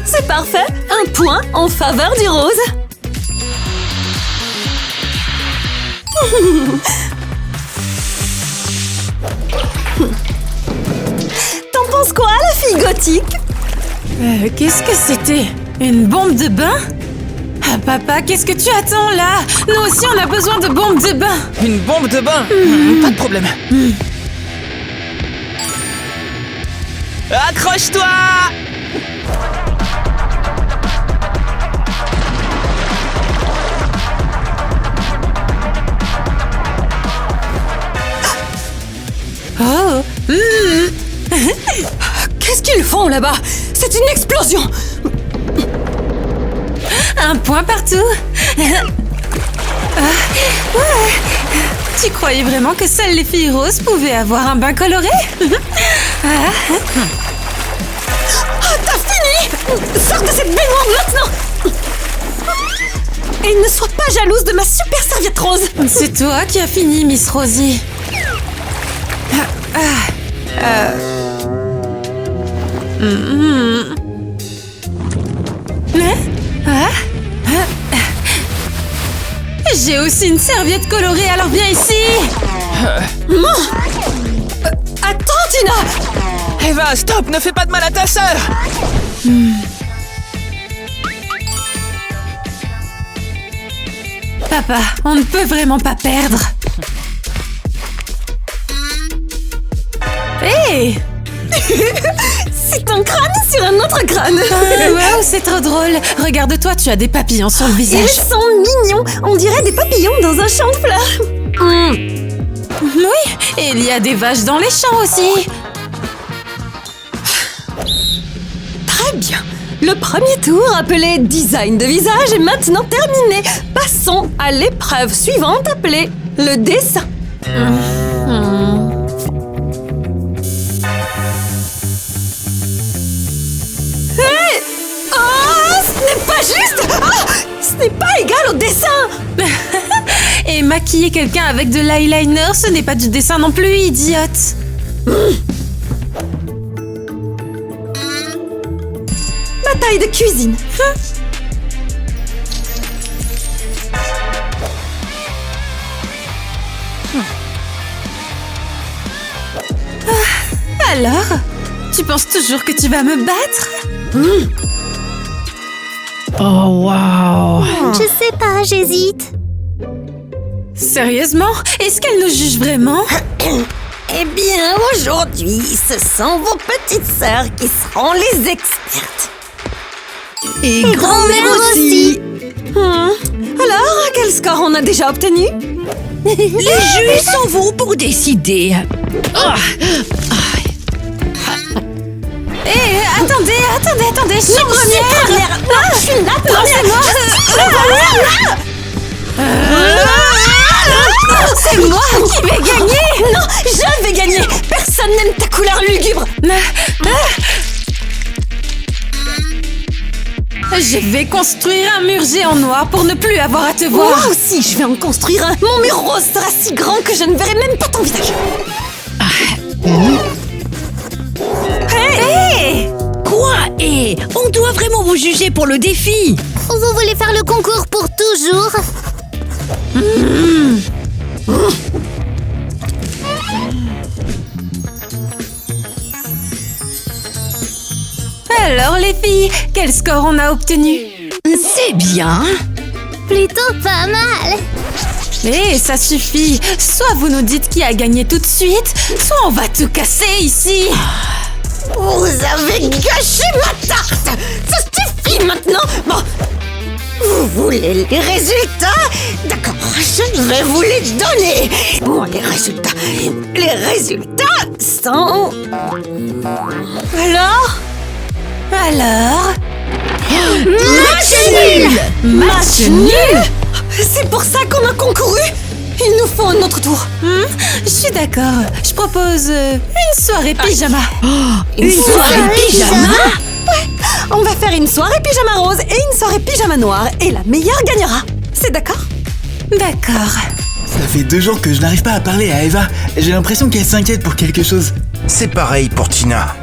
C'est parfait. Un point en faveur du rose. T'en penses quoi, la fille gothique? Qu'est-ce que c'était? Une bombe de bain? Ah, papa, qu'est-ce que tu attends là? Nous aussi, on a besoin de bombes de bain. Une bombe de bain? Pas de problème. Accroche-toi! Oh. Qu'est-ce qu'ils font là-bas? C'est une explosion! Un point partout. Ouais. Tu croyais vraiment que seules les filles roses pouvaient avoir un bain coloré? Ah, t'as fini! Sors de cette baignoire maintenant! Et ne sois pas jalouse de ma super serviette rose! C'est toi qui as fini, Miss Rosie. J'ai aussi une serviette colorée, alors viens ici. Attends, Tina! Eva, stop! Ne fais pas de mal à ta sœur! Papa, on ne peut vraiment pas perdre. Hé! C'est un crâne sur un autre crâne! Wow, c'est trop drôle. Regarde-toi, tu as des papillons sur le Ils visage. sont mignons! On dirait des papillons dans un champ de fleurs! Oui, et il y a des vaches dans les champs aussi. Très bien! Le premier tour, appelé design de visage, est maintenant terminé. Passons à l'épreuve suivante, appelée le dessin. Hey! Oh, ce n'est pas juste! Ah, ce n'est pas égal au dessin! Et maquiller quelqu'un avec de l'eyeliner, ce n'est pas du dessin non plus, idiote. Bataille de cuisine. Alors, tu penses toujours que tu vas me battre? Oh, wow! Je sais pas, j'hésite. Sérieusement? Est-ce qu'elle nous juge vraiment? Eh bien, aujourd'hui, ce sont vos petites sœurs qui seront les expertes. Et grand-mère aussi. Alors, quel score on a déjà obtenu? Les jus sont vous pour décider. Hé, attendez, je suis première. Non, je suis la première. C'est moi qui vais gagner. Non, je vais gagner. Personne n'aime ta couleur lugubre. Je vais construire un mur géant noir pour ne plus avoir à te voir. Moi aussi, je vais en construire un. Mon mur rose sera si grand que je ne verrai même pas ton visage. Hé! Quoi? Et on doit vraiment vous juger pour le défi. Vous voulez faire le concours pour toujours? Alors les filles, quel score on a obtenu? C'est bien. Plutôt pas mal. Hé, ça suffit. Soit vous nous dites qui a gagné tout de suite, soit on va tout casser ici. Vous avez gâché ma tarte. Ça suffit maintenant. Bon, vous voulez les résultats? D'accord, je vais vous les donner. Bon, les résultats sont... Alors? Match nul. Match nul? C'est pour ça qu'on a concouru? Il nous faut un autre tour. Je suis d'accord. Je propose une soirée pyjama. Une soirée pyjama? On va faire une soirée pyjama rose et une soirée pyjama noire. Et la meilleure gagnera. C'est d'accord? D'accord. Ça fait 2 jours que je n'arrive pas à parler à Eva. J'ai l'impression qu'elle s'inquiète pour quelque chose. C'est pareil pour Tina.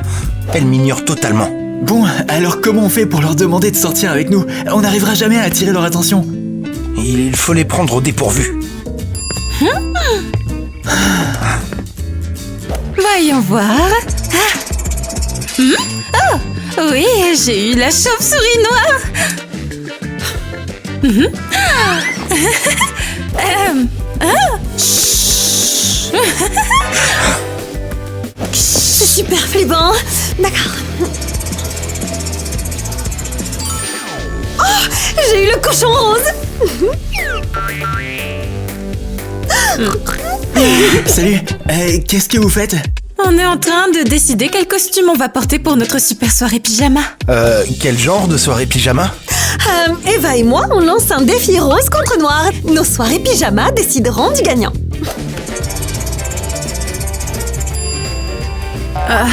Elle m'ignore totalement. Bon, alors comment on fait pour leur demander de sortir avec nous? On n'arrivera jamais à attirer leur attention. Il faut les prendre au dépourvu. Voyons voir. Oh, oui, j'ai eu la chauve-souris noire. C'est super flippant. D'accord. Oh, j'ai eu le cochon rose. Salut, qu'est-ce que vous faites? On est en train de décider quel costume on va porter pour notre super soirée pyjama. Quel genre de soirée pyjama? Eva et moi, on lance un défi rose contre noir. Nos soirées pyjama décideront du gagnant. Un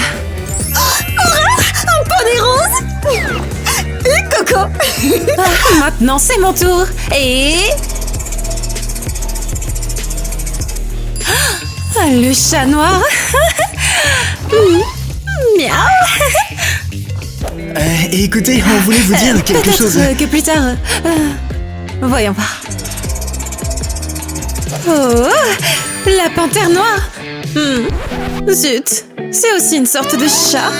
poney rose. Et Coco. Maintenant, c'est mon tour. Et... le chat noir. Miaou. Écoutez, on voulait vous dire quelque Peut-être chose. que plus tard. Voyons voir. Oh, la panthère noire. Zut, c'est aussi une sorte de chat.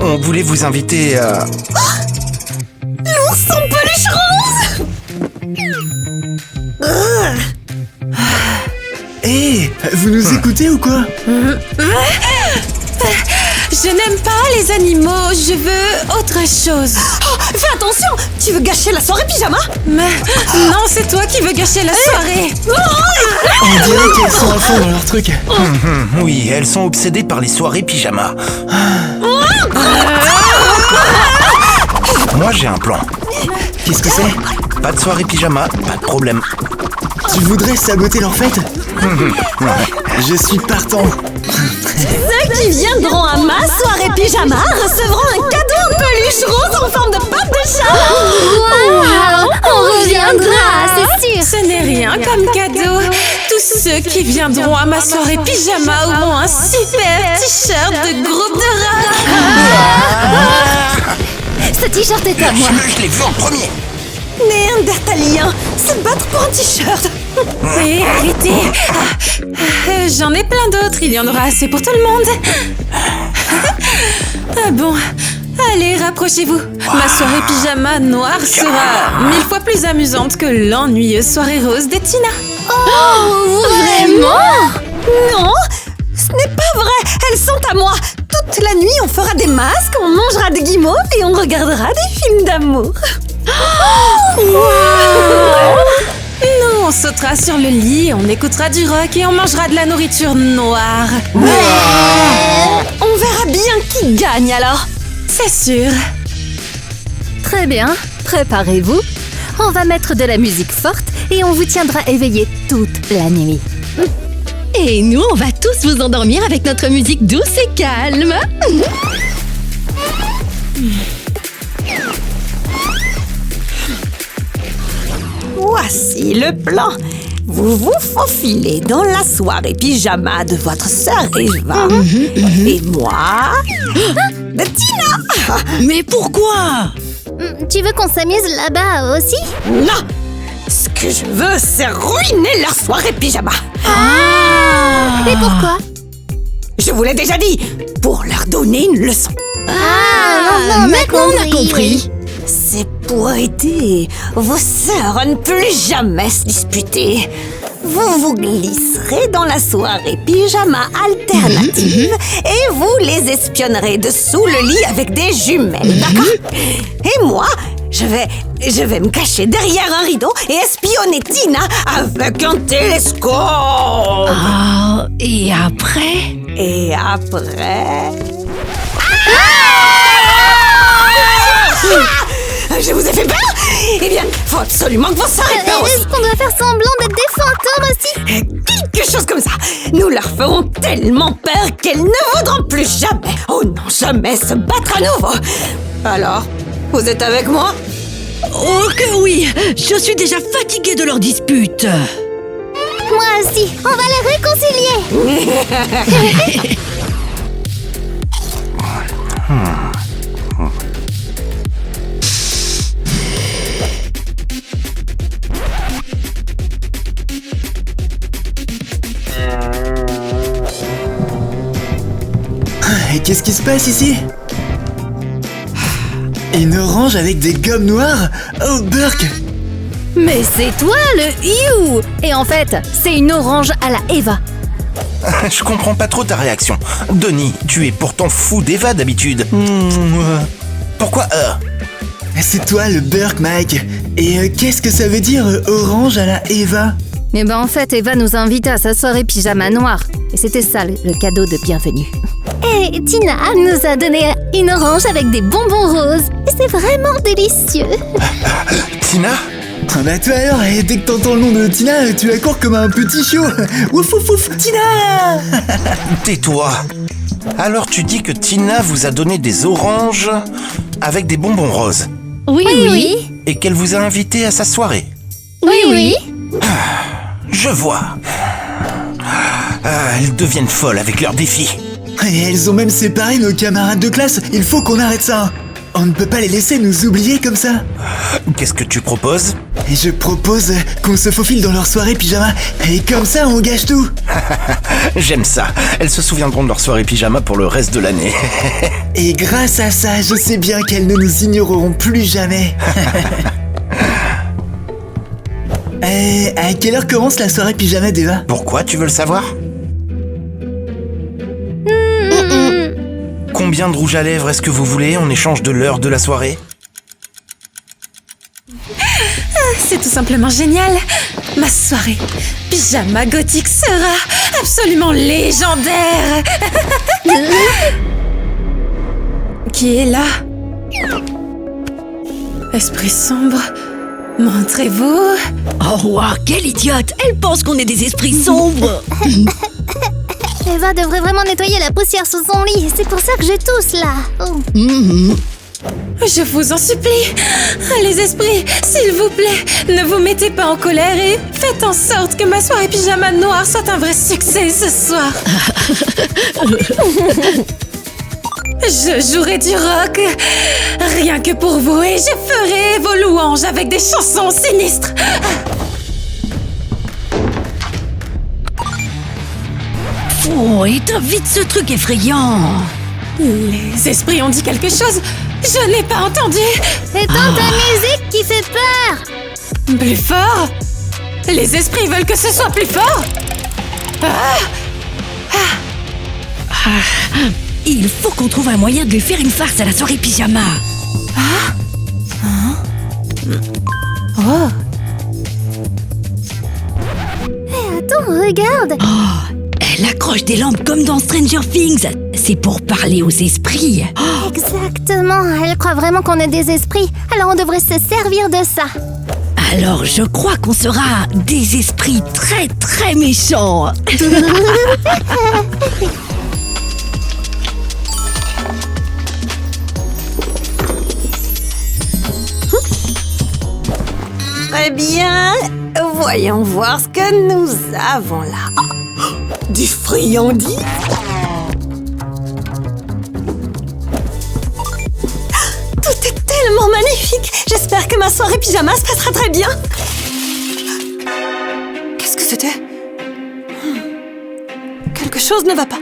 On voulait vous inviter à... L'ourson peluche rose. Vous nous écoutez ou quoi? Je n'aime pas les animaux, je veux autre chose. Oh, fais attention. Tu veux gâcher la soirée pyjama? Mais non, c'est toi qui veux gâcher la soirée. On dirait qu'elles sont à fond dans leur truc. Oui, elles sont obsédées par les soirées pyjama. Moi, j'ai un plan. Qu'est-ce que c'est? Pas de soirée pyjama, pas de problème. Tu voudrais saboter leur fête? Je suis partant. Ceux qui viendront à ma soirée pyjama recevront un cadeau en peluche rose en forme de patte de chat. Wow, on reviendra, c'est sûr. Ce n'est rien comme cadeau. Tous ceux qui viendront à ma soirée pyjama auront un super t-shirt de groupe de rats. Ce t-shirt est à moi. Je l'ai vu en premier. Néandertalien, se battre pour un t-shirt. Et arrêtez. J'en ai plein d'autres, il y en aura assez pour tout le monde. Bon, allez, rapprochez-vous. Ma soirée pyjama noire sera 1000 fois plus amusante que l'ennuyeuse soirée rose de Tina. Oh, vraiment? Non, ce n'est pas vrai. Elles sont à moi. Toute la nuit, on fera des masques, on mangera des guimauves et on regardera des films d'amour. Nous, on sautera sur le lit, on écoutera du rock et on mangera de la nourriture noire. On verra bien qui gagne alors. C'est sûr. Très bien, préparez-vous. On va mettre de la musique forte et on vous tiendra éveillé toute la nuit. Et nous, on va tous vous endormir avec notre musique douce et calme. Voici le plan. Vous vous faufilez dans la soirée pyjama de votre sœur Eva. Et moi, de Tina. Mais pourquoi? Tu veux qu'on s'amuse là-bas aussi? Non, ce que je veux, c'est ruiner leur soirée pyjama. Et pourquoi? Je vous l'ai déjà dit, pour leur donner une leçon. Maintenant, on a compris. C'est pour aider vos sœurs à ne plus jamais se disputer. Vous vous glisserez dans la soirée pyjama alternative et vous les espionnerez dessous le lit avec des jumelles, d'accord? Et moi, je vais me cacher derrière un rideau et espionner Tina avec un télescope. Oh, et après? Et après... Je vous ai fait peur? Eh bien, faut absolument que vous sœurs aient peur aussi. Est-ce qu'on doit faire semblant d'être des fantômes aussi? Quelque chose comme ça. Nous leur ferons tellement peur qu'elles ne voudront plus jamais, oh non, jamais se battre à nouveau. Alors, vous êtes avec moi? Oh que oui! Je suis déjà fatiguée de leur dispute. Moi aussi, on va les réconcilier. qu'est-ce qui se passe ici? Une orange avec des gommes noires? Oh, Burk! Mais c'est toi le You! Et en fait, c'est une orange à la Eva. Je comprends pas trop ta réaction. Denis, tu es pourtant fou d'Eva d'habitude. Pourquoi C'est toi le Burk, Mike. Et qu'est-ce que ça veut dire orange à la Eva? Eh ben en fait, Eva nous a invités à sa soirée pyjama noir. Et c'était ça le cadeau de bienvenue. Et Tina nous a donné une orange avec des bonbons roses. Et c'est vraiment délicieux. Tina? Ah bah toi alors, et dès que t'entends le nom de Tina, tu accours comme un petit chiot. Ouf ouf ouf, Tina! Tais-toi. Alors tu dis que Tina vous a donné des oranges avec des bonbons roses. Oui. Et qu'elle vous a invité à sa soirée. Oui. Je vois. Elles deviennent folles avec leurs défis. Et elles ont même séparé nos camarades de classe. Il faut qu'on arrête ça. On ne peut pas les laisser nous oublier comme ça. Qu'est-ce que tu proposes? Et je propose qu'on se faufile dans leur soirée pyjama. Et comme ça, on gâche tout. J'aime ça. Elles se souviendront de leur soirée pyjama pour le reste de l'année. Et grâce à ça, je sais bien qu'elles ne nous ignoreront plus jamais. À quelle heure commence la soirée pyjama d'Eva? Pourquoi tu veux le savoir? Combien de rouge à lèvres est-ce que vous voulez en échange de l'heure de la soirée? C'est tout simplement génial. Ma soirée pyjama gothique sera absolument légendaire. Qui est là? Esprit sombre, montrez-vous. Oh, wow, quelle idiote! Elle pense qu'on est des esprits sombres! Eva devrait vraiment nettoyer la poussière sous son lit. C'est pour ça que je tousse là. Oh. Je vous en supplie, les esprits, s'il vous plaît, ne vous mettez pas en colère et faites en sorte que ma soirée pyjama noire soit un vrai succès ce soir. Je jouerai du rock, rien que pour vous, et je ferai vos louanges avec des chansons sinistres. Oh, éteins vite ce truc effrayant! Les esprits ont dit quelque chose, je n'ai pas entendu. C'est ta musique qui fait peur. Plus fort? Les esprits veulent que ce soit plus fort? Il faut qu'on trouve un moyen de lui faire une farce à la soirée pyjama. Oh. Attends, regarde. Elle accroche des lampes comme dans Stranger Things. C'est pour parler aux esprits. Exactement. Elle croit vraiment qu'on est des esprits. Alors on devrait se servir de ça. Alors je crois qu'on sera des esprits très très méchants. Très bien. Voyons voir ce que nous avons là. Des friandises? Tout est tellement magnifique. J'espère que ma soirée pyjama se passera très bien. Qu'est-ce que c'était? Quelque chose ne va pas.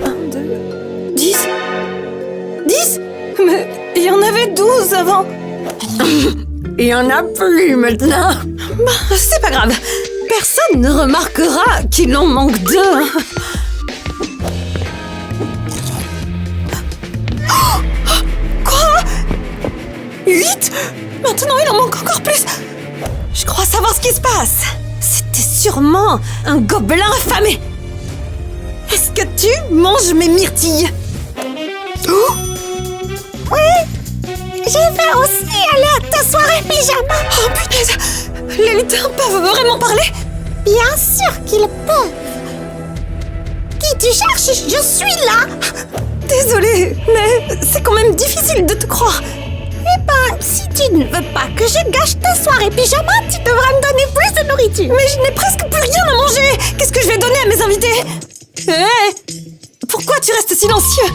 1, 2, 10. 10? Mais il y en avait 12 avant. Il y en a plus maintenant. Bah, c'est pas grave. Personne ne remarquera qu'il en manque 2. Quoi? 8? Maintenant, il en manque encore plus. Je crois savoir ce qui se passe. C'était sûrement un gobelin affamé. Est-ce que tu manges mes myrtilles? Oh? Oui, je vais aussi aller à ta soirée pyjama. Oh punaise, les lutins peuvent vraiment parler? Bien sûr qu'ils peuvent. Qui tu cherches? Je suis là. Désolée, mais c'est quand même difficile de te croire. Eh ben, si tu ne veux pas que je gâche ta soirée pyjama, tu devras me donner plus de nourriture. Mais je n'ai presque plus rien à manger. Qu'est-ce que je vais donner à mes invités? Hé! Pourquoi tu restes silencieux?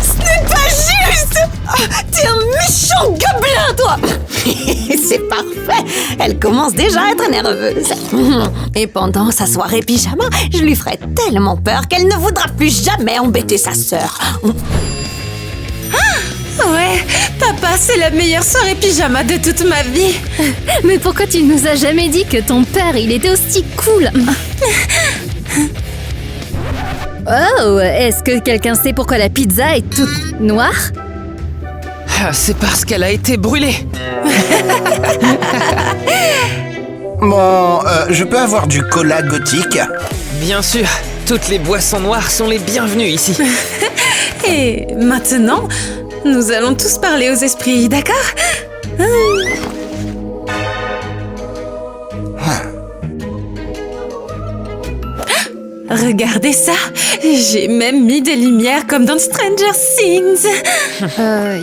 Ce n'est pas juste! T'es un méchant gobelin, toi. C'est parfait. Elle commence déjà à être nerveuse. Et pendant sa soirée pyjama, je lui ferai tellement peur qu'elle ne voudra plus jamais embêter sa sœur. Ouais, papa, c'est la meilleure soirée pyjama de toute ma vie. Mais pourquoi tu nous as jamais dit que ton père, il était aussi cool? Oh, est-ce que quelqu'un sait pourquoi la pizza est toute noire? Ah, c'est parce qu'elle a été brûlée. Bon, je peux avoir du cola gothique? Bien sûr, toutes les boissons noires sont les bienvenues ici. Et maintenant, nous allons tous parler aux esprits, d'accord? Regardez ça! J'ai même mis des lumières comme dans Stranger Things!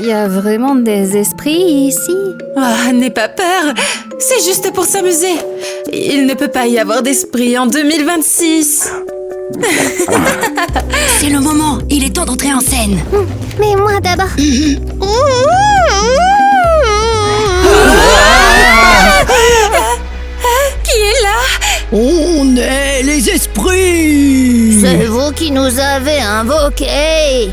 Y a vraiment des esprits ici? Oh, n'aie pas peur! C'est juste pour s'amuser! Il ne peut pas y avoir d'esprit en 2026! C'est le moment, il est temps d'entrer en scène. Mais moi d'abord. Qui est là? On est les esprits. C'est vous qui nous avez invoqués.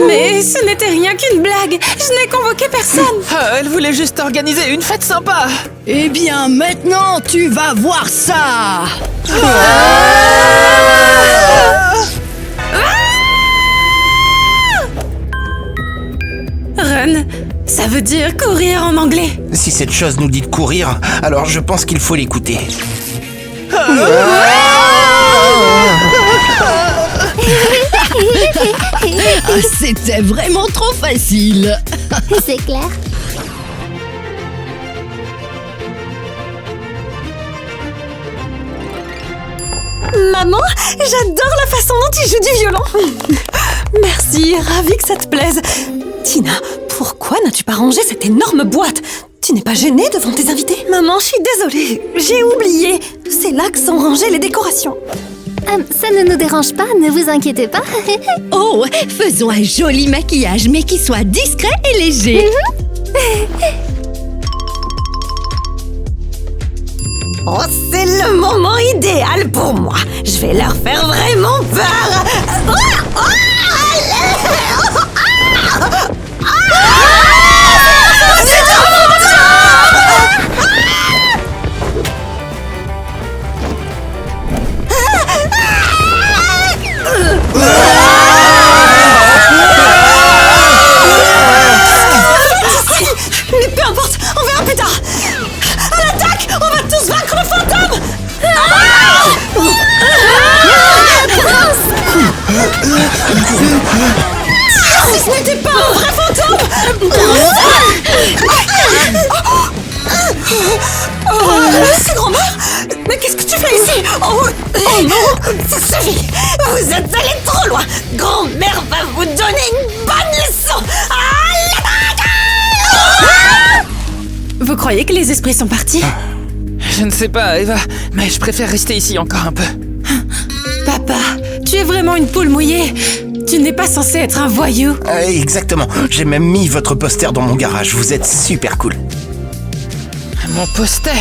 Mais ce n'était rien qu'une blague! Je n'ai convoqué personne! Ah, elle voulait juste organiser une fête sympa. Eh bien, maintenant, tu vas voir ça. Run, ça veut dire courir en anglais. Si cette chose nous dit de courir, alors je pense qu'il faut l'écouter. Ah, c'était vraiment trop facile. C'est clair. Maman, j'adore la façon dont tu joues du violon. Merci, ravie que ça te plaise. Tina, pourquoi n'as-tu pas rangé cette énorme boîte? Tu n'es pas gênée devant tes invités? Maman, je suis désolée, j'ai oublié. C'est là que sont rangées les décorations. Ça ne nous dérange pas, ne vous inquiétez pas. Oh, faisons un joli maquillage, mais qui soit discret et léger. Oh, c'est le moment idéal pour moi. Je vais leur faire vraiment peur. Mais peu importe, on verra plus tard. À l'attaque, on va tous vaincre le fantôme. Si ce n'était pas un vrai fantôme. C'est grand-mère. Mais qu'est-ce que tu fais ici? Oh non, ça suffit. Vous êtes allés trop loin. Grand-mère va vous donner une bonne leçon. Vous croyez que les esprits sont partis? Je ne sais pas, Eva, mais je préfère rester ici encore un peu. Papa, tu es vraiment une poule mouillée. Tu n'es pas censé être un voyou. Exactement, j'ai même mis votre poster dans mon garage, vous êtes super cool. Mon poster.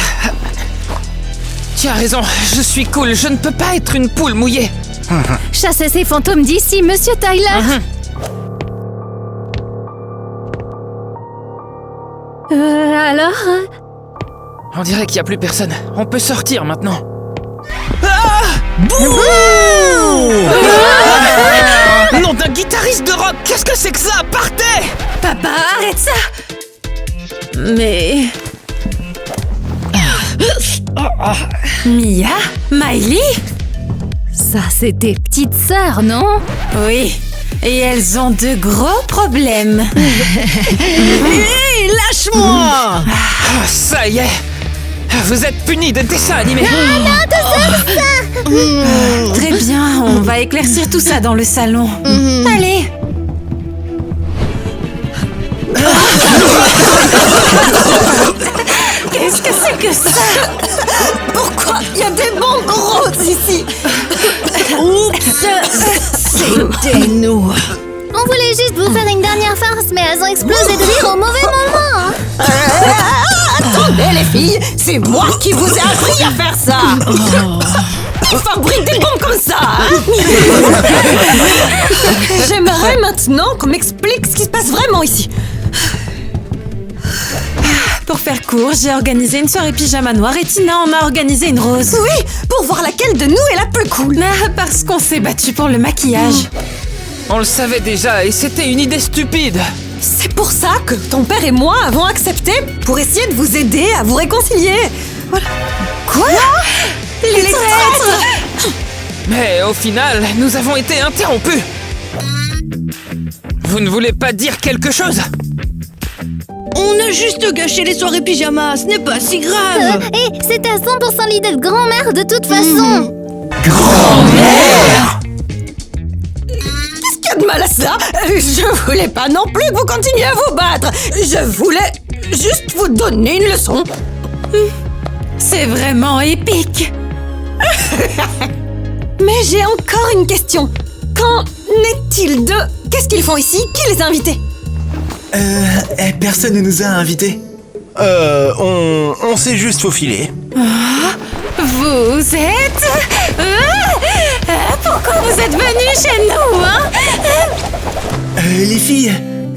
Tu as raison, je suis cool, je ne peux pas être une poule mouillée. Chassez ces fantômes d'ici, monsieur Tyler. Alors? On dirait qu'il n'y a plus personne. On peut sortir maintenant. Nom d'un guitariste de rock, qu'est-ce que c'est que ça? Partez! Papa, arrête ça! Mais... Mia? Miley? Ça, c'est tes petites sœurs, non? Oui, et elles ont de gros problèmes. Hé, lâche-moi! Ça y est! Vous êtes punis de dessins animés! Très bien, on va éclaircir tout ça dans le salon. Allez! Qu'est-ce que c'est que ça? Pourquoi il y a des bandes roses ici? Oups! C'était nous! On voulais juste vous faire une dernière farce, mais elles ont explosé de rire au mauvais moment. Attendez les filles, c'est moi qui vous ai appris à faire ça. On fabrique des bombes comme ça, hein. J'aimerais maintenant qu'on m'explique ce qui se passe vraiment ici. Pour faire court, j'ai organisé une soirée pyjama noire et Tina en a organisé une rose. Oui, pour voir laquelle de nous est la plus cool. Ah, parce qu'on s'est battu pour le maquillage. On le savait déjà et c'était une idée stupide. C'est pour ça que ton père et moi avons accepté pour essayer de vous aider à vous réconcilier. Voilà. Quoi? Les traîtres! Mais au final, nous avons été interrompus. Vous ne voulez pas dire quelque chose? On a juste gâché les soirées pyjama, ce n'est pas si grave. Et c'était à 100% l'idée de grand-mère de toute façon. Grand-mère! Qu'est-ce qu'il y a de mal à ça? Je voulais pas non plus que vous continuiez à vous battre. Je voulais juste vous donner une leçon. C'est vraiment épique. Mais j'ai encore une question. Qu'en est-il de... Qu'est-ce qu'ils font ici? Qui les a invités? Personne ne nous a invités. On s'est juste faufilé. Vous êtes... pourquoi vous êtes venus chez nous, hein? Les filles,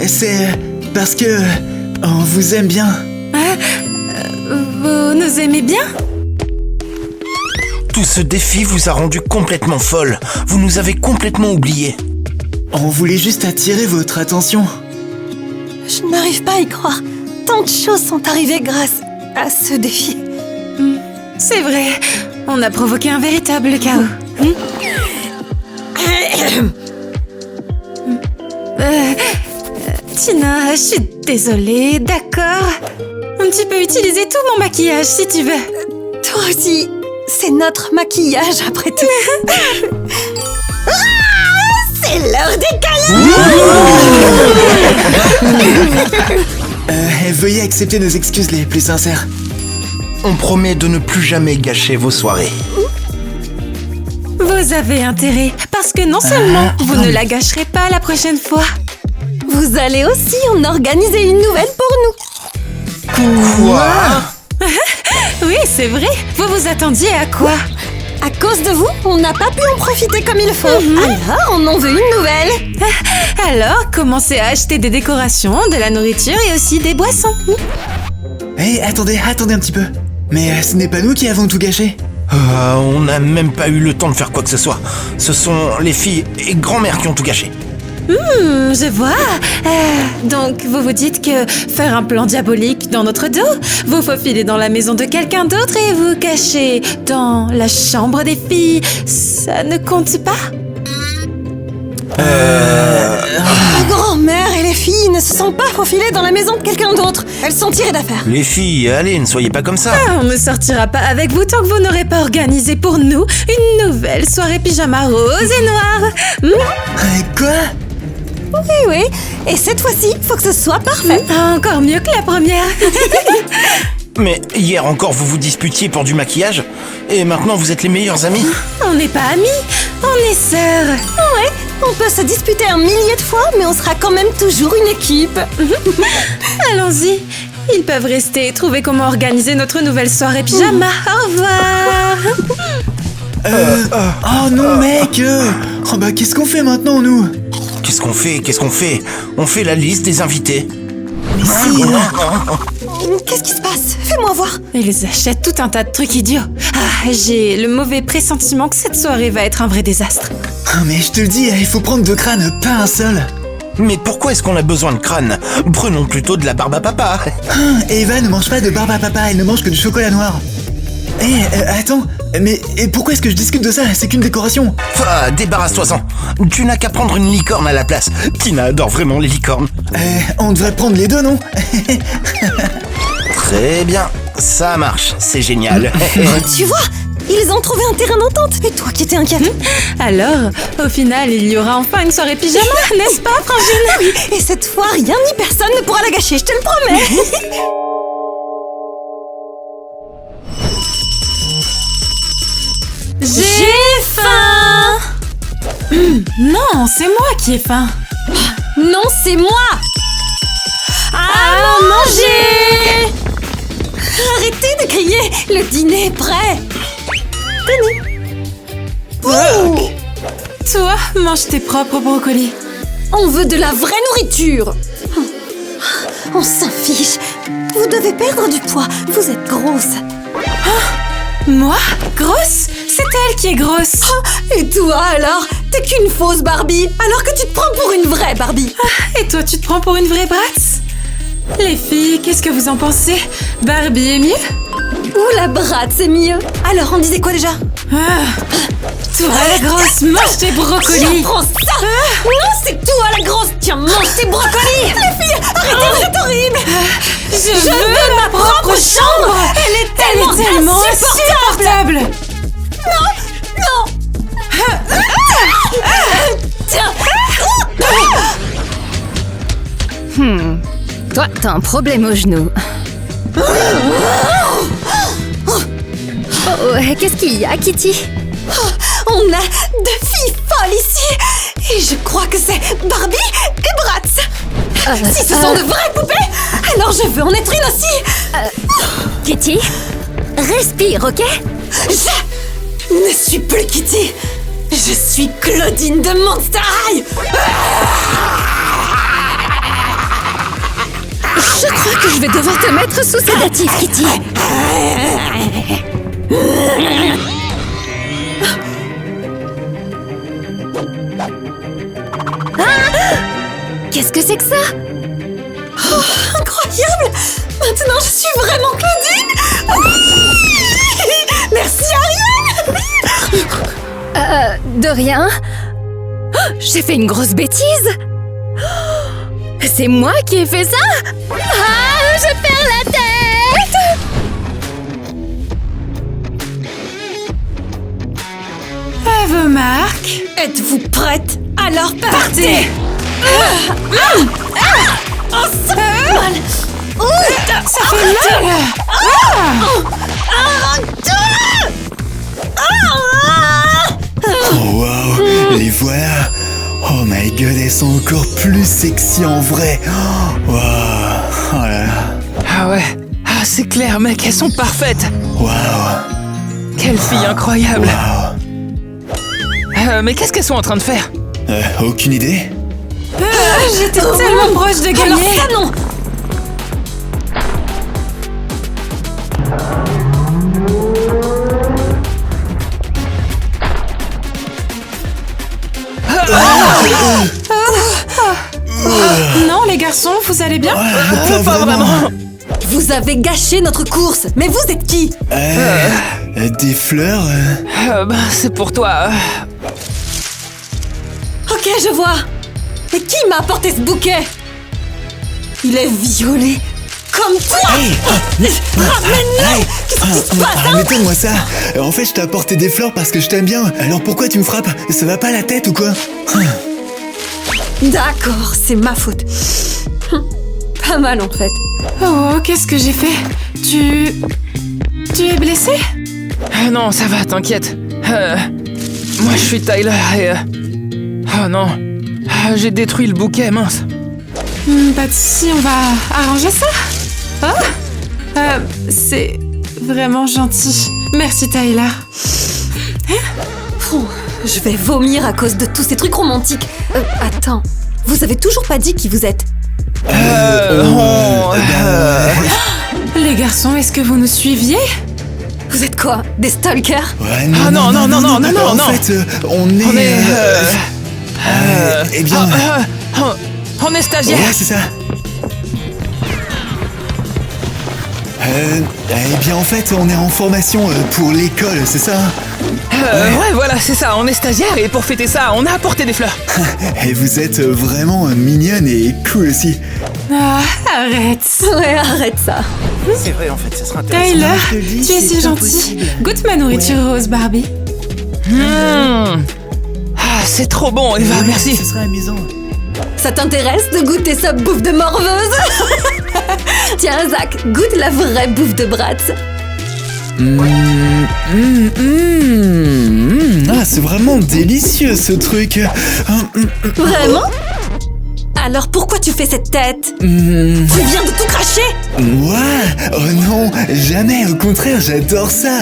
c'est parce que on vous aime bien. Vous nous aimez bien? Tout ce défi vous a rendu complètement folle. Vous nous avez complètement oubliés. On voulait juste attirer votre attention. Je n'arrive pas à y croire. Tant de choses sont arrivées grâce à ce défi. C'est vrai, on a provoqué un véritable chaos. Tina, je suis désolée, d'accord? Tu peux utiliser tout mon maquillage si tu veux. Toi aussi, c'est notre maquillage après tout. C'est l'heure des câlins. Veuillez accepter nos excuses les plus sincères. On promet de ne plus jamais gâcher vos soirées. Vous avez intérêt, parce que non seulement vous ne la gâcherez pas la prochaine fois. Vous allez aussi en organiser une nouvelle pour nous. Quoi? Oui, c'est vrai. Vous vous attendiez à quoi? À cause de vous, on n'a pas pu en profiter comme il faut. Alors, on en veut une nouvelle. Alors, commencez à acheter des décorations, de la nourriture et aussi des boissons. Attendez un petit peu. Mais ce n'est pas nous qui avons tout gâché. On n'a même pas eu le temps de faire quoi que ce soit. Ce sont les filles et grand-mère qui ont tout gâché. Je vois. Donc, vous vous dites que faire un plan diabolique dans notre dos, vous faufilez dans la maison de quelqu'un d'autre et vous cachez dans la chambre des filles, ça ne compte pas? La grand-mère et les filles ne se sont pas faufilées dans la maison de quelqu'un d'autre. Elles sont tirées d'affaire. Les filles, allez, ne soyez pas comme ça. On ne sortira pas avec vous tant que vous n'aurez pas organisé pour nous une nouvelle soirée pyjama rose et noire. Quoi? Oui. Et cette fois-ci, faut que ce soit parfait. Encore mieux que la première. Mais hier encore, vous vous disputiez pour du maquillage. Et maintenant, vous êtes les meilleurs amis. On n'est pas amis, on est sœurs. Ouais, on peut se disputer un millier de fois, mais on sera quand même toujours une équipe. Allons-y. Ils peuvent rester et trouver comment organiser notre nouvelle soirée pyjama. Au revoir. Oh non, mec. Oh bah, qu'est-ce qu'on fait maintenant, nous? Qu'est-ce qu'on fait? On fait la liste des invités. Mais si. Qu'est-ce qui se passe? Fais-moi voir. Ils achètent tout un tas de trucs idiots. J'ai le mauvais pressentiment que cette soirée va être un vrai désastre. Mais je te le dis, il faut prendre 2 crânes, pas un seul. Mais pourquoi est-ce qu'on a besoin de crâne? Prenons plutôt de la barbe à papa. Eva ne mange pas de barbe à papa, elle ne mange que du chocolat noir. Attends, mais pourquoi est-ce que je discute de ça? C'est qu'une décoration. Débarrasse-toi-en. Tu n'as qu'à prendre une licorne à la place. Tina adore vraiment les licornes. On devrait prendre les deux, non? Très bien, ça marche, c'est génial. Tu vois, ils ont trouvé un terrain d'entente. Et toi qui étais inquiète. Alors, au final, il y aura enfin une soirée pyjama, n'est-ce pas, frangine? Oui, et cette fois, rien ni personne ne pourra la gâcher, je te le promets. J'ai faim. Non, c'est moi qui ai faim. Non, c'est moi. À manger! Arrêtez de crier, le dîner est prêt. Toi, mange tes propres brocolis. On veut de la vraie nourriture. On s'en fiche. Vous devez perdre du poids. Vous êtes grosse. Moi? Grosse? C'est elle qui est grosse. Et toi alors? T'es qu'une fausse Barbie, alors que tu te prends pour une vraie Barbie. Et toi, tu te prends pour une vraie Bratz? Les filles, qu'est-ce que vous en pensez? Barbie est mieux? Ou la Bratz, c'est mieux. Alors, on disait quoi déjà? Toi, la grosse, mange tes Tiens, brocolis. prends ça. Non, c'est toi la grosse. Tiens, mange tes brocolis. Les filles, arrêtez, c'est horrible. Je veux ma propre chambre. Elle est tellement insupportable. Non. Tiens. Toi, t'as un problème au genou. Oh, qu'est-ce qu'il y a, Kitty? On a deux filles folles ici. Et je crois que c'est Barbie et Bratz. Si ce sont de vraies poupées, alors je veux en être une aussi. Kitty, respire, ok? Je ne suis plus Kitty. Je suis Claudine de Monster High. Je crois que je vais devoir te mettre sous sédatif, Kitty. Qu'est-ce que c'est que ça? Oh, incroyable! Maintenant, je suis vraiment Claudine! Merci, Ariel! De rien. Oh, j'ai fait une grosse bêtise! C'est moi qui ai fait ça? Ah, je perds la tête! À vos marques. Êtes-vous prête? Alors partez! Oh, ça fait mal! Ça fait mal. Oh waouh, les voilà. Oh my god, elles sont encore plus sexy en vrai. Oh, waouh, oh là là. Ah ouais. Ah, c'est clair, mec, elles sont parfaites. Waouh, Quelle fille incroyable. waouh. Mais qu'est-ce qu'elles sont en train de faire? Aucune idée? J'étais tellement proche de Alors gagner. ça, non! Non, les garçons, vous allez bien? Pas vraiment. Vous avez gâché notre course! Mais vous êtes qui? Des fleurs Bah, c'est pour toi. Ok, je vois! Mais qui m'a apporté ce bouquet? Il est violet! Comme toi! Ramène-le! Qu'est-ce qui se passe, hein? Mais donne-moi ça. En fait, je t'ai apporté des fleurs parce que je t'aime bien. Alors pourquoi tu me frappes? Ça va pas la tête ou quoi? D'accord, c'est ma faute. Pas mal, en fait. Oh, qu'est-ce que j'ai fait? Tu es blessé? Non, ça va, t'inquiète. Moi, je suis Tyler et... Oh non. J'ai détruit le bouquet, mince. Pas de soucis, on va arranger ça. Oh, c'est vraiment gentil. Merci, Tyler. Pfff, je vais vomir à cause de tous ces trucs romantiques. Attends, vous avez toujours pas dit qui vous êtes? Les garçons, est-ce que vous nous suiviez? Vous êtes quoi? Des stalkers? Ouais, Ah non. En fait, on est... eh bien... On est stagiaire. Ouais, c'est ça. Eh bien, en fait, on est en formation pour l'école, c'est ça? Ouais, voilà, c'est ça. On est stagiaire et pour fêter ça, on a apporté des fleurs. Et vous êtes vraiment mignonne et cool aussi. Ah, arrête. Ouais, arrête ça. C'est vrai, en fait, ça sera intéressant. Tyler, je te le dis, tu es c'est si gentil. impossible. Goûte ma nourriture rose, Barbie. Ah, c'est trop bon, Eva, merci. Ce sera amusant. Ça t'intéresse de goûter sa bouffe de morveuse? Tiens, Zach, goûte la vraie bouffe de Bratz. Ah, c'est vraiment délicieux ce truc. Vraiment? Alors pourquoi tu fais cette tête? Tu viens de tout cracher? Moi? Oh non, jamais, au contraire, j'adore ça.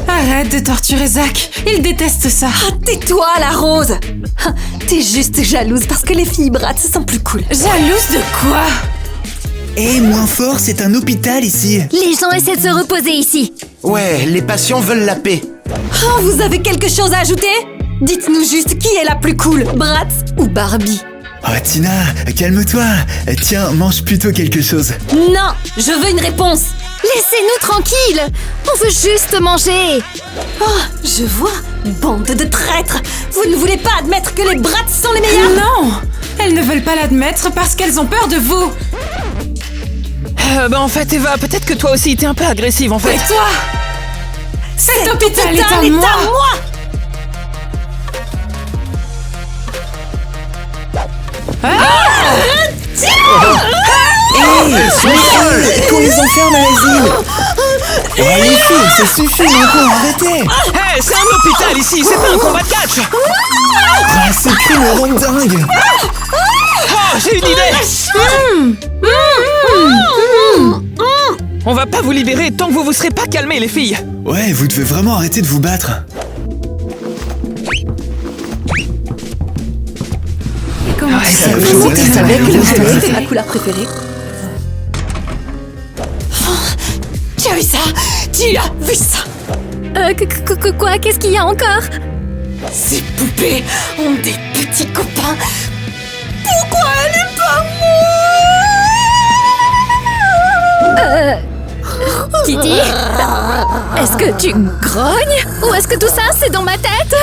Arrête de torturer Zach, il déteste ça. Ah, tais-toi, la rose. Ah, t'es juste jalouse parce que les filles Bratz sont plus cool. Jalouse de quoi? Et moins fort, c'est un hôpital ici. Les gens essaient de se reposer ici. Ouais, les patients veulent la paix. Oh, vous avez quelque chose à ajouter? Dites-nous juste qui est la plus cool, Bratz ou Barbie? Oh Tina, calme-toi. Tiens, mange plutôt quelque chose. Non, je veux une réponse. Laissez-nous tranquilles. On veut juste manger. Oh, je vois, bande de traîtres. Vous ne voulez pas admettre que les Bratz sont les meilleurs? Non, elles ne veulent pas l'admettre parce qu'elles ont peur de vous. En fait, Eva, peut-être que toi aussi, t'es un peu agressive, en fait. Et toi? Cet hôpital est à moi. Qu'on les enferme à l'asile. Oh les filles, ça suffit maintenant, arrêtez. Hey, c'est un hôpital ici, c'est pas un combat de catch. Ah, ce cri me rend dingue. Oh, j'ai une idée. On va pas vous libérer tant que vous vous serez pas calmés, les filles. Ouais, vous devez vraiment arrêter de vous battre. Comment Ouais, tu ça sais? veut Comment dire tu que savais que le Ouais. violet était ma couleur préférée? Tu as vu ça? Tu as vu ça? Quoi? Qu'est-ce qu'il y a encore? Ces poupées ont des petits copains. Pourquoi elle n'est pas moi? Kitty? Est-ce que tu grognes? Ou est-ce que tout ça, c'est dans ma tête?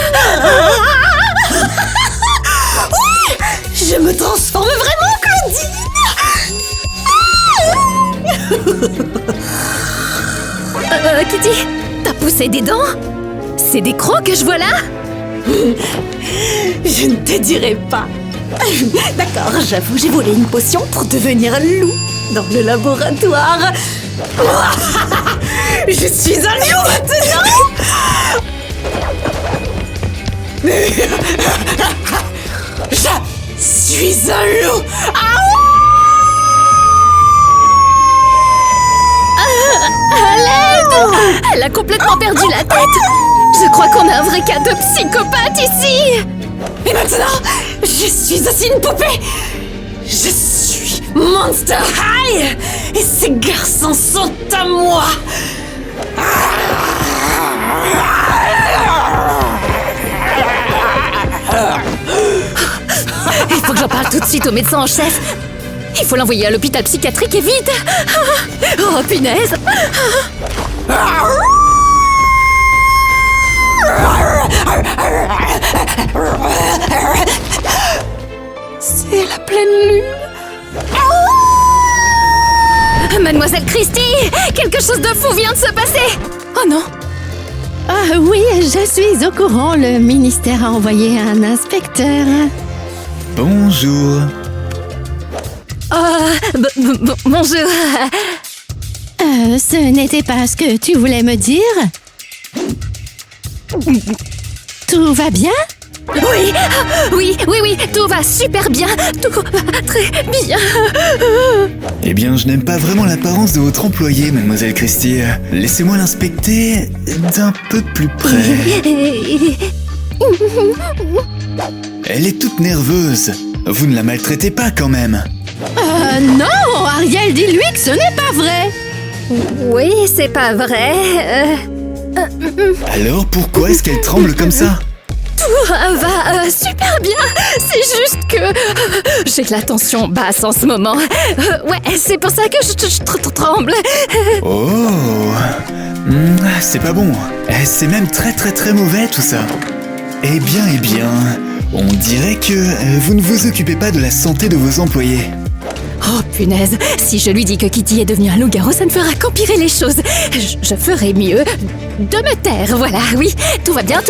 Je me transforme vraiment, Claudine. Kitty, t'as poussé des dents? C'est des crocs que je vois là? Je ne te dirai pas. D'accord, j'avoue, j'ai volé une potion pour devenir un loup dans le laboratoire. Je suis un loup maintenant. Je suis un loup. À l'aide! Elle a complètement perdu la tête! Je crois qu'on a un vrai cas de psychopathe ici! Et maintenant, je suis aussi une poupée. Je suis Monster High et ces garçons sont à moi. Il faut que j'en parle tout de suite au médecin en chef! Il faut l'envoyer à l'hôpital psychiatrique et vite! Oh punaise! C'est la pleine lune. Mademoiselle Christie! Quelque chose de fou vient de se passer! Oh non! Ah oui, je suis au courant. Le ministère a envoyé un inspecteur. Bonjour. Bonjour! Ce n'était pas ce que tu voulais me dire? Tout va bien? Oui, tout va super bien! Tout va très bien! Eh bien, je n'aime pas vraiment l'apparence de votre employé, mademoiselle Christie. Laissez-moi l'inspecter d'un peu plus près. Elle est toute nerveuse. Vous ne la maltraitez pas quand même. Non, Ariel, dis-lui que ce n'est pas vrai. Oui, c'est pas vrai. Alors pourquoi est-ce qu'elle tremble comme ça? Tout va super bien. C'est juste que j'ai la tension basse en ce moment. Ouais, c'est pour ça que je tremble. Oh, c'est pas bon. C'est même très très très mauvais tout ça. Eh bien, on dirait que vous ne vous occupez pas de la santé de vos employés. Oh punaise, si je lui dis que Kitty est devenue un loup-garou, ça ne fera qu'empirer les choses. Je ferai mieux de me taire, voilà, oui. Tout va bien,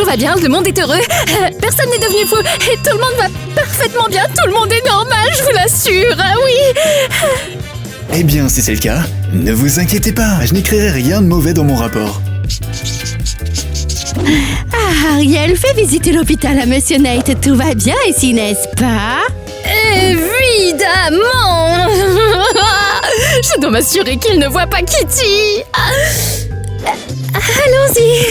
le monde est heureux. Personne n'est devenu fou et tout le monde va parfaitement bien. Tout le monde est normal, je vous l'assure, ah oui. Eh bien, si c'est le cas, ne vous inquiétez pas, je n'écrirai rien de mauvais dans mon rapport. Ah, Ariel, fais visiter l'hôpital à Monsieur Nate. Tout va bien ici, n'est-ce pas? Évidemment. Je dois m'assurer qu'il ne voit pas Kitty. Allons-y.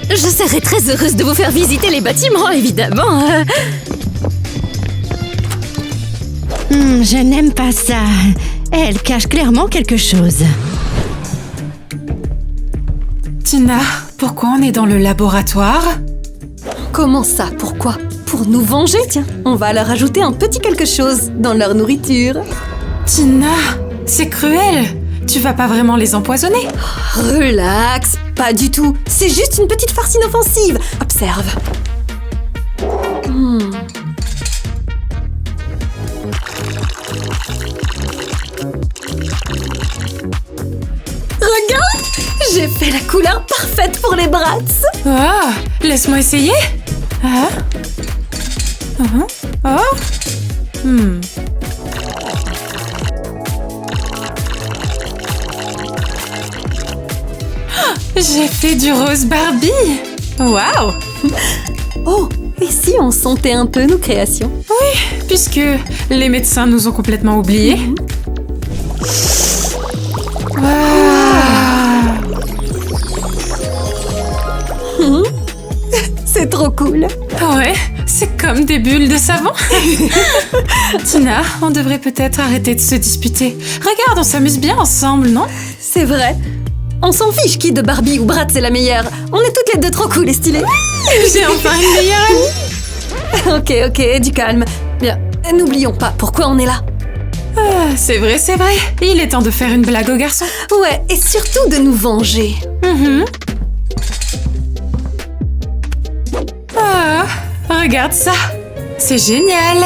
Je serai très heureuse de vous faire visiter les bâtiments, évidemment. Je n'aime pas ça. Elle cache clairement quelque chose. Tina, pourquoi on est dans le laboratoire? Comment ça, pourquoi? Pour nous venger, tiens. On va leur ajouter un petit quelque chose dans leur nourriture. Tina, c'est cruel. Tu vas pas vraiment les empoisonner? Relax, pas du tout. C'est juste une petite farce inoffensive. Observe. Regarde, j'ai fait la couleur parfaite pour les brats. Oh, laisse-moi essayer. Ah. Oh. J'ai fait du rose Barbie. Waouh. Oh, et si on sentait un peu nos créations? Oui, puisque les médecins nous ont complètement oubliés. C'est trop cool. Ouais, c'est comme des bulles de savon. Tina, on devrait peut-être arrêter de se disputer. Regarde, on s'amuse bien ensemble, non? C'est vrai. On s'en fiche qui de Barbie ou Bratz est la meilleure. On est toutes les deux trop cool et stylées. J'ai enfin une meilleure amie. Ok, du calme. Bien, n'oublions pas pourquoi on est là. Ah, c'est vrai. Il est temps de faire une blague aux garçons. Ouais, et surtout de nous venger. Ah, regarde ça. C'est génial.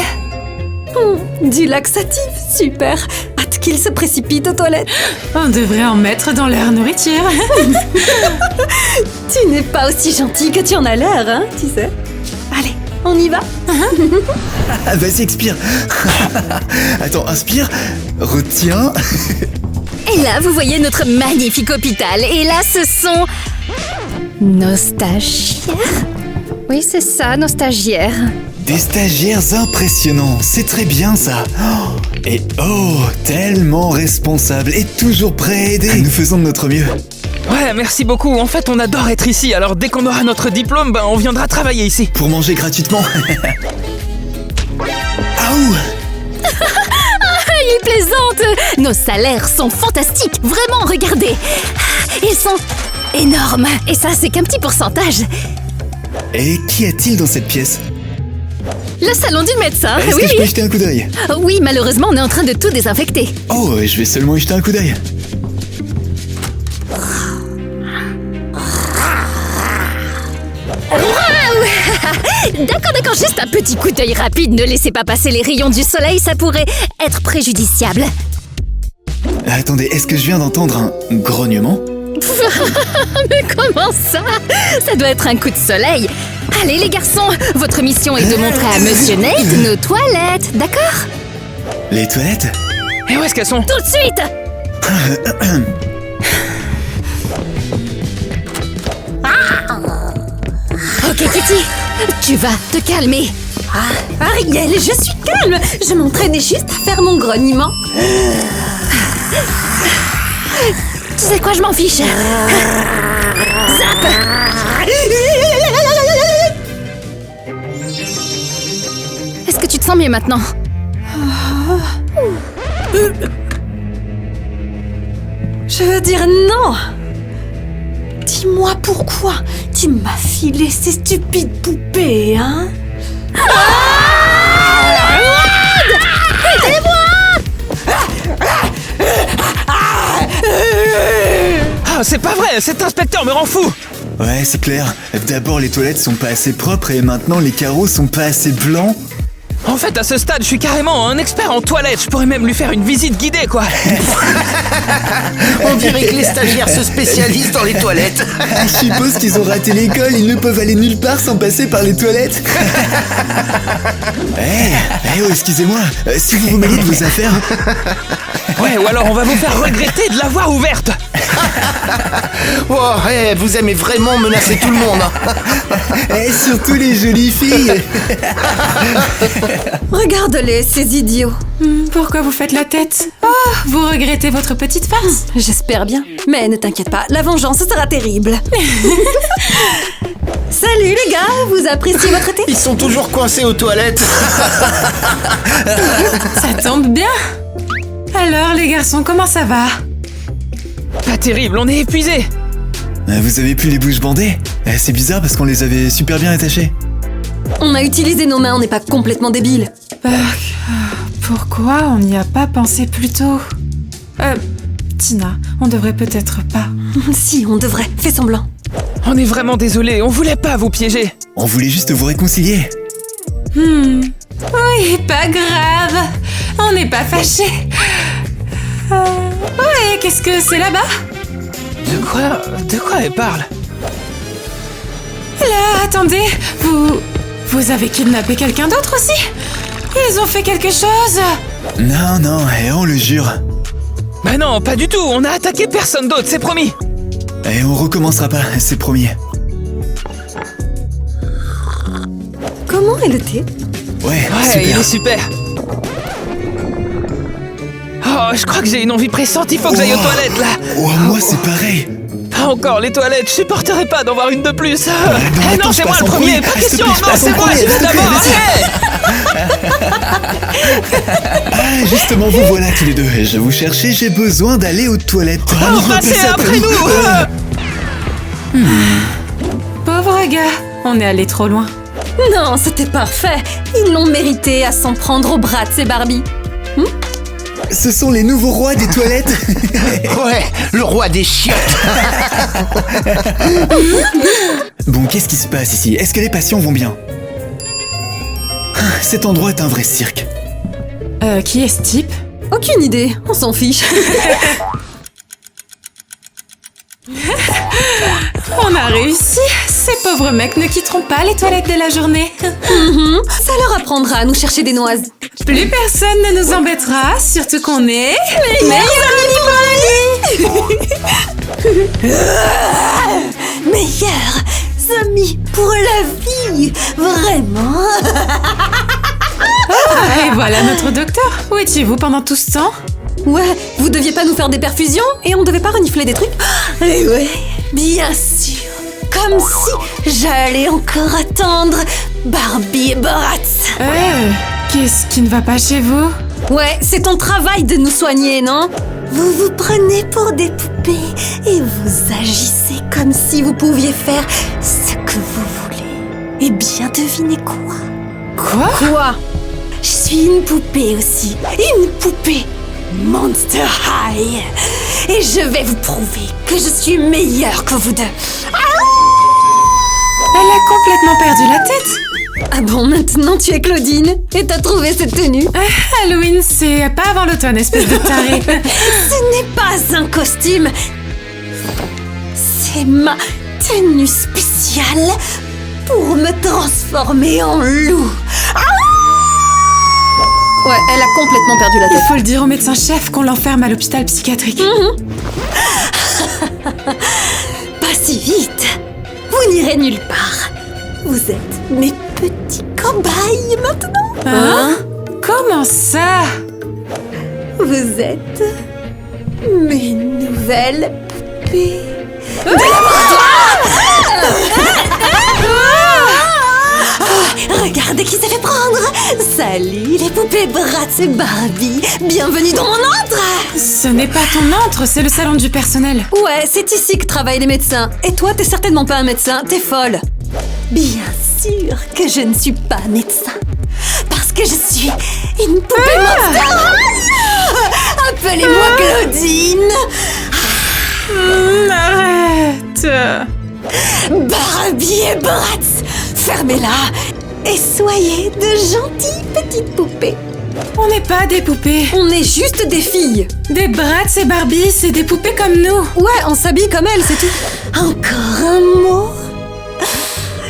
Du laxatif, super. Hâte qu'ils se précipitent aux toilettes. On devrait en mettre dans leur nourriture. Tu n'es pas aussi gentil que tu en as l'air, hein, tu sais. Allez, on y va. Ah, vas-y, expire. Attends, inspire. Retiens. Et là, vous voyez notre magnifique hôpital. Et là, ce sont... nos stagiaires? Oui, c'est ça, nos stagiaires. Des stagiaires impressionnants. C'est très bien, ça. Et tellement responsables et toujours prêts à aider. Nous faisons de notre mieux. Ouais, merci beaucoup. En fait, on adore être ici. Alors, dès qu'on aura notre diplôme, on viendra travailler ici. Pour manger gratuitement. Aouh! Il plaisante. Nos salaires sont fantastiques. Vraiment, regardez. Ils sont énormes. Et ça, c'est qu'un petit pourcentage. Et qu'y a-t-il dans cette pièce? Le salon du médecin. Est-ce que je peux jeter un coup d'œil? Oui, malheureusement, on est en train de tout désinfecter. Oh, je vais seulement y jeter un coup d'œil. D'accord, juste un petit coup d'œil rapide. Ne laissez pas passer les rayons du soleil, ça pourrait être préjudiciable. Attendez, est-ce que je viens d'entendre un grognement? Mais comment ça? Ça doit être un coup de soleil. Allez les garçons, votre mission est de montrer à Monsieur Nate nos toilettes, d'accord? Les toilettes? Et où est-ce qu'elles sont? Tout de suite. Ok Kitty, tu vas te calmer. Ariel, je suis calme. Je m'entraînais juste à faire mon grognement. Tu sais quoi, je m'en fiche. Zap. Est-ce que tu te sens mieux maintenant? Je veux dire non. Dis-moi pourquoi tu m'as filé ces stupides poupées, hein? Ah, c'est pas vrai, cet inspecteur me rend fou. Ouais, c'est clair. D'abord, les toilettes sont pas assez propres et maintenant, les carreaux sont pas assez blancs. En fait, à ce stade, je suis carrément un expert en toilettes. Je pourrais même lui faire une visite guidée, quoi. On dirait que les stagiaires se spécialisent dans les toilettes. Je suppose qu'ils ont raté l'école, ils ne peuvent aller nulle part sans passer par les toilettes. Oh, excusez-moi, si vous vous mêlez de vos affaires... Ouais, ou alors on va vous faire regretter de l'avoir ouverte. Oh, vous aimez vraiment menacer tout le monde. Et surtout les jolies filles. Regarde-les, ces idiots. Pourquoi vous faites la tête? Oh, vous regrettez votre petite farce? J'espère bien. Mais ne t'inquiète pas, la vengeance sera terrible. Salut les gars, vous appréciez votre été? Ils sont toujours coincés aux toilettes. Ça tombe bien. Alors les garçons, comment ça va? Pas terrible, on est épuisés. Vous avez pu les bouches bandées? C'est bizarre parce qu'on les avait super bien attachées. On a utilisé nos mains, on n'est pas complètement débiles. Pourquoi on n'y a pas pensé plus tôt? Tina, on devrait peut-être pas. Si, on devrait. Fais semblant. On est vraiment désolés, on voulait pas vous piéger. On voulait juste vous réconcilier. Oui, pas grave. On n'est pas fâchés. Ouais, qu'est-ce que c'est là-bas? De quoi elle parle? Là, attendez, vous avez kidnappé quelqu'un d'autre aussi? Ils ont fait quelque chose? Non, on le jure. Bah non, pas du tout, on a attaqué personne d'autre, c'est promis. Et on recommencera pas, c'est promis. Comment est le thé? Ouais, Ouais, super. il est super. Oh, je crois que j'ai une envie pressante, il faut que j'aille aux toilettes, là. Oh, moi c'est pareil. Pas encore les toilettes, je supporterai pas d'en voir une de plus. non, Eh non, attends, c'est je moi passe le en premier, premier. pas S'il te question, plaît, je non, passe en c'est moi, premier, j'y vais s'il te d'abord, Ah, justement, vous voilà tous les deux. Je vous cherchais, j'ai besoin d'aller aux toilettes. Oh, passez après nous. Pauvre gars, on est allé trop loin. Non, c'était parfait. Ils l'ont mérité à s'en prendre aux bras de ces Barbie. Ce sont les nouveaux rois des toilettes. Ouais, le roi des chiottes. Bon, qu'est-ce qui se passe ici? Est-ce que les patients vont bien? Cet endroit est un vrai cirque. Qui est ce type? Aucune idée, on s'en fiche. On a réussi. Ces pauvres mecs ne quitteront pas les toilettes de la journée. Ça leur apprendra à nous chercher des noises. Plus personne ne nous embêtera, surtout qu'on est... Meilleurs amis pour la vie, vraiment. Et voilà notre docteur. Où étiez-vous pendant tout ce temps? Ouais, vous deviez pas nous faire des perfusions et on devait pas renifler des trucs? Eh ouais, bien sûr. Comme si j'allais encore attendre Barbie et Bratz. Qu'est-ce qui ne va pas chez vous? Ouais, c'est ton travail de nous soigner, non? Vous vous prenez pour des poupées et vous agissez comme si vous pouviez faire ce que vous voulez. Eh bien, devinez quoi? Quoi? Je suis une poupée aussi. Une poupée Monster High. Et je vais vous prouver que je suis meilleure que vous deux. Elle a complètement perdu la tête. Ah bon, maintenant tu es Claudine et t'as trouvé cette tenue? Halloween, c'est pas avant l'automne, espèce de taré. Ce n'est pas un costume. C'est ma tenue spéciale pour me transformer en loup. Ouais, elle a complètement perdu la tête. Il faut le dire au médecin-chef qu'on l'enferme à l'hôpital psychiatrique. Pas si vite. Vous n'irez nulle part. Vous êtes mes petits cobayes maintenant. Hein? Comment ça? Vous êtes mes nouvelles poupées. Regardez qui s'est fait prendre. Salut les poupées Bratz et Barbie. Bienvenue dans mon antre. Ce n'est pas ton antre, c'est le salon du personnel. Ouais, c'est ici que travaillent les médecins. Et toi, t'es certainement pas un médecin, t'es folle. Bien sûr que je ne suis pas médecin. Parce que je suis une poupée Monster. Appelez-moi Claudine. Arrête. Barbie et Bratz, fermez-la Et soyez de gentilles petites poupées. On n'est pas des poupées. On est juste des filles. Des Bratz et Barbie, c'est des poupées comme nous. Ouais, on s'habille comme elles, c'est tout. Encore un mot.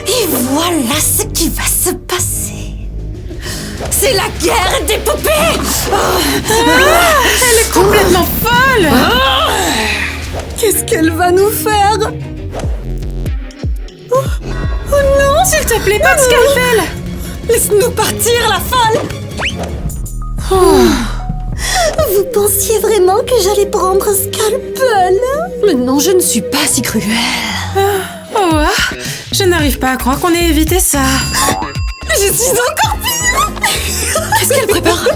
Et voilà ce qui va se passer. C'est la guerre des poupées. Elle est complètement folle. Qu'est-ce qu'elle va nous faire? Oh non, s'il te plaît, pas de scalpel. Laisse-nous partir, la folle. Vous pensiez vraiment que j'allais prendre un scalpel? Mais non, je ne suis pas si cruelle. Oh, je n'arrive pas à croire qu'on ait évité ça. Je suis encore pire. Qu'est-ce qu'elle prépare?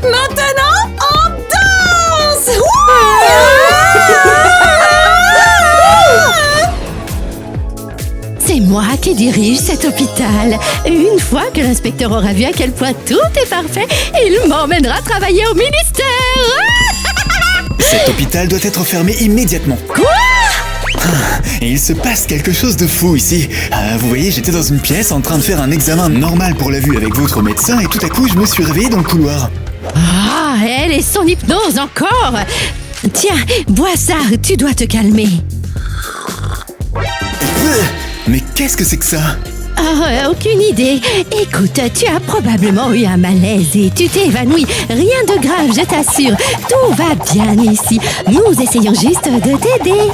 Maintenant, on danse. C'est moi qui dirige cet hôpital. Une fois que l'inspecteur aura vu à quel point tout est parfait, il m'emmènera travailler au ministère. Cet hôpital doit être fermé immédiatement. Quoi? Et il se passe quelque chose de fou ici. Vous voyez, j'étais dans une pièce en train de faire un examen normal pour la vue avec votre médecin et tout à coup, je me suis réveillé dans le couloir. Ah, elle et son hypnose encore. Tiens, bois ça, tu dois te calmer. Mais qu'est-ce que c'est que ça? Ah, aucune idée. Écoute, tu as probablement eu un malaise et tu t'es évanoui. Rien de grave, je t'assure. Tout va bien ici. Nous essayons juste de t'aider.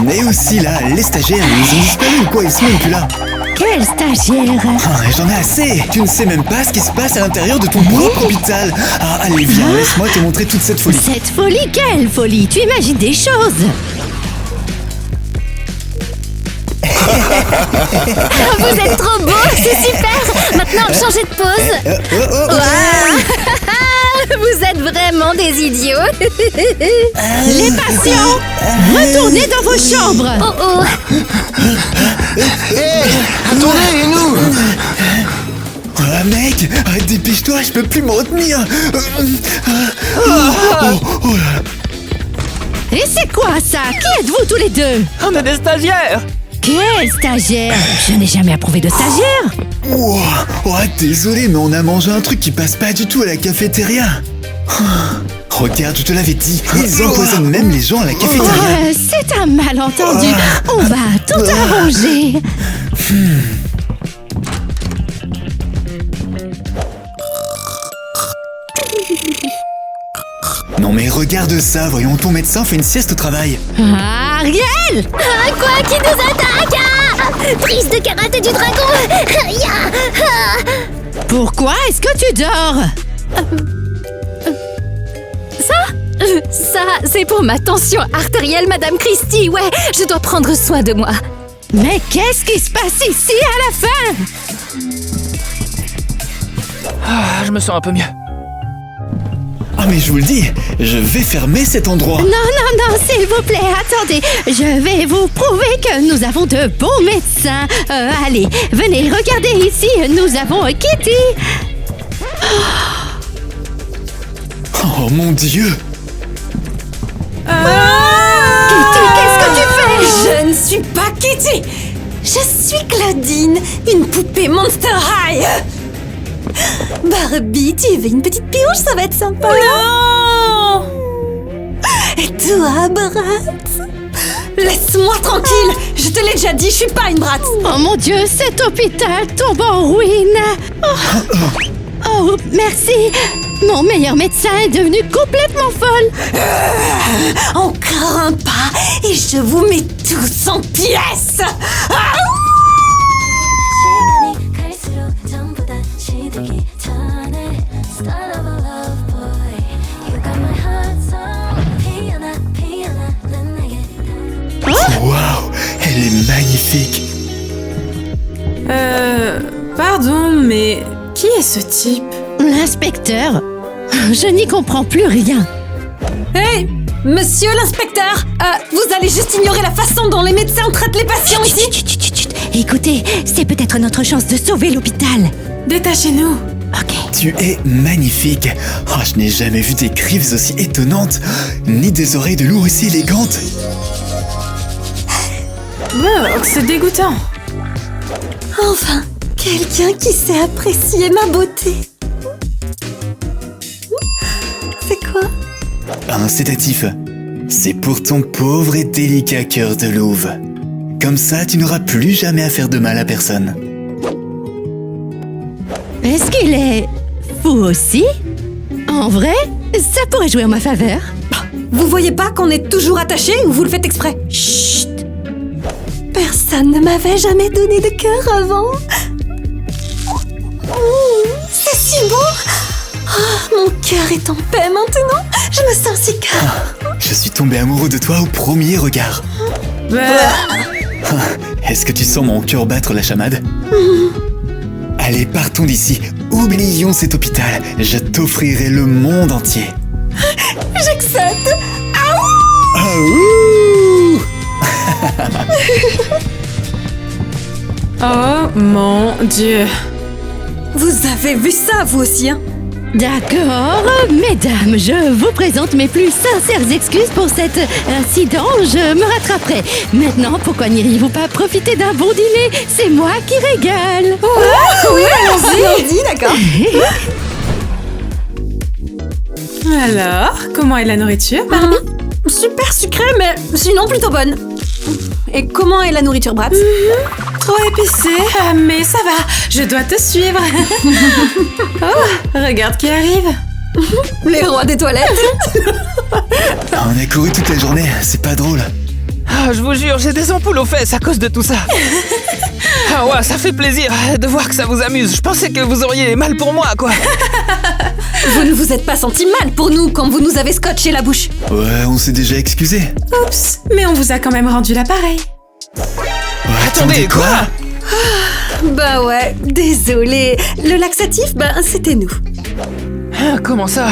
Mais aussi là, les stagiaires, ils ont disparu ou quoi? Ils sont même plus là. Quel stagiaire? J'en ai assez. Tu ne sais même pas ce qui se passe à l'intérieur de ton propre hôpital. Allez, viens, laisse-moi te montrer toute cette folie. Cette folie, quelle folie? Tu imagines des choses. Vous êtes trop beaux, c'est super. Maintenant, changez de pose. Vous êtes vraiment des idiots. Les patients, retournez dans vos chambres. Oh oh. Attendez, et nous? Mec, dépêche-toi, je peux plus me retenir. Et c'est quoi ça? Qui êtes-vous tous les deux? On est des stagiaires. Quel stagiaire? Je n'ai jamais approuvé de stagiaire. Désolé, mais on a mangé un truc qui passe pas du tout à la cafétéria. Regarde, je te l'avais dit, ils empoisonnent même les gens à la cafétéria. C'est un malentendu. On va tout arranger. Non mais regarde ça, voyons, ton médecin fait une sieste au travail. Ariel! Quoi qui nous attaque? Prise de karaté du dragon. Pourquoi est-ce que tu dors? Ça, c'est pour ma tension artérielle, Madame Christie. Ouais, je dois prendre soin de moi. Mais qu'est-ce qui se passe ici à la fin? Je me sens un peu mieux. Mais je vous le dis, je vais fermer cet endroit. Non, s'il vous plaît, attendez. Je vais vous prouver que nous avons de bons médecins. Allez, venez, regardez ici, nous avons Kitty. Oh mon Dieu. Kitty, qu'est-ce que tu fais? Je ne suis pas Kitty. Je suis Claudine, une poupée Monster High. Barbie, tu veux une petite pioche? Ça va être sympa. Non. Et toi, Bratz? Laisse-moi tranquille. Je te l'ai déjà dit, je suis pas une Bratz. Oh mon Dieu, cet hôpital tombe en ruine. Oh, merci. Mon meilleur médecin est devenu complètement folle. Encore un pas et je vous mets tous en pièces. Waouh, elle est magnifique. Pardon, mais qui est ce type? L'inspecteur? Je n'y comprends plus rien. Hey, monsieur l'inspecteur, vous allez juste ignorer la façon dont les médecins traitent les patients ici. Chut. Écoutez, c'est peut-être notre chance de sauver l'hôpital. Détachez-nous. Ok. Tu es magnifique. Je n'ai jamais vu des griffes aussi étonnantes, ni des oreilles de loup aussi élégantes. C'est dégoûtant. Enfin, Quelqu'un qui sait apprécier ma beauté. C'est quoi? Un sédatif. C'est pour ton pauvre et délicat cœur de louve. Comme ça, tu n'auras plus jamais à faire de mal à personne. Est-ce qu'il est fou aussi? En vrai, ça pourrait jouer en ma faveur. Vous voyez pas qu'on est toujours attachés ou vous le faites exprès? Chut! Personne ne m'avait jamais donné de cœur avant. C'est si beau. Mon cœur est en paix maintenant. Je me sens si calme. Je suis tombé amoureux de toi au premier regard. Est-ce que tu sens mon cœur battre la chamade? Allez, partons d'ici. Oublions cet hôpital. Je t'offrirai le monde entier. J'accepte. Aouh! Oh mon Dieu. Vous avez vu ça, vous aussi, hein? D'accord, mesdames, je vous présente mes plus sincères excuses pour cet incident, je me rattraperai. Maintenant, pourquoi n'iriez-vous pas profiter d'un bon dîner? C'est moi qui régale. Oui, allons-y, d'accord. Alors, comment est la nourriture, Barbie? Super sucré, mais sinon plutôt bonne. Et comment est la nourriture, Bratz? Trop épicé, mais ça va, je dois te suivre. Oh, regarde qui arrive. Les rois des toilettes. On a couru toute la journée, c'est pas drôle. Ah, je vous jure, j'ai des ampoules aux fesses à cause de tout ça. Ah ouais, ça fait plaisir de voir que ça vous amuse. Je pensais que vous auriez mal pour moi, quoi. Vous ne vous êtes pas senti mal pour nous quand vous nous avez scotché la bouche. Ouais, on s'est déjà excusé. Oups, mais on vous a quand même rendu l'appareil. Attendez, quoi? Bah ouais, désolé. Le laxatif, c'était nous. Ah, comment ça?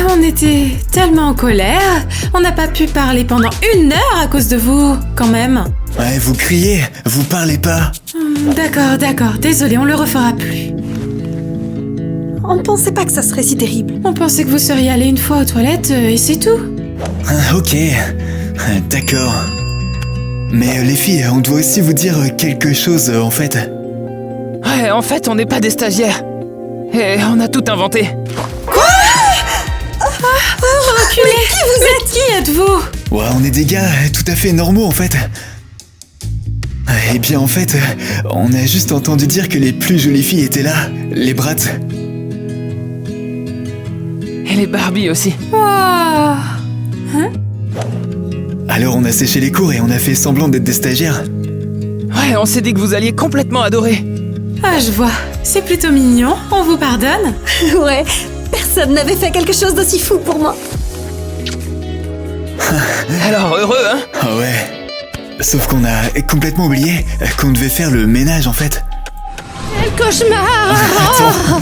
On était tellement en colère, on n'a pas pu parler pendant 1 heure à cause de vous, quand même. Ouais, vous criez, vous parlez pas. D'accord, désolé, on le refera plus. On pensait pas que ça serait si terrible. On pensait que vous seriez allé une fois aux toilettes et c'est tout. Ok, d'accord. Mais les filles, on doit aussi vous dire quelque chose en fait. Ouais, en fait, on n'est pas des stagiaires. Et on a tout inventé. Reculez. Qui êtes-vous? Ouais, on est des gars tout à fait normaux en fait. Eh bien en fait, on a juste entendu dire que les plus jolies filles étaient là, les Bratz. Et les Barbie aussi. Wow. Alors on a séché les cours et on a fait semblant d'être des stagiaires. Ouais, on s'est dit que vous alliez complètement adorer. Ah, je vois. C'est plutôt mignon, on vous pardonne. Ouais, personne n'avait fait quelque chose d'aussi fou pour moi. Alors, heureux, hein? Ah ouais. Sauf qu'on a complètement oublié qu'on devait faire le ménage en fait. Quel cauchemar! Oh,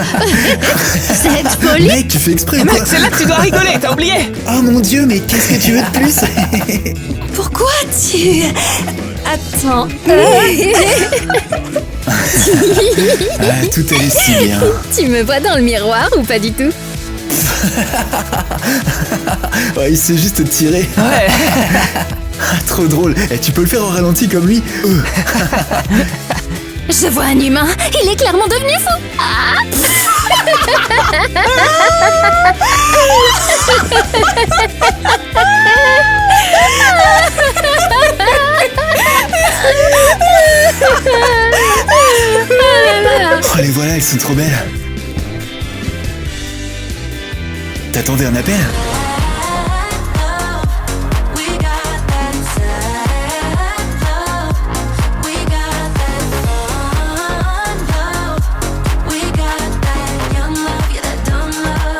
cette folie! Mec, tu fais exprès ou Mec, quoi? c'est là que tu dois rigoler, t'as oublié? Oh mon dieu, mais qu'est-ce que tu veux de plus? Pourquoi tu... Attends. Ah, tout allait si bien. Tu me vois dans le miroir ou pas du tout? Ouais, il s'est juste tiré. Ouais. Ah, trop drôle. Eh, tu peux le faire en ralenti comme lui? Je vois un humain, il est clairement devenu fou. Ah Oh, les voilà, elles sont trop belles. T'attendais un appel?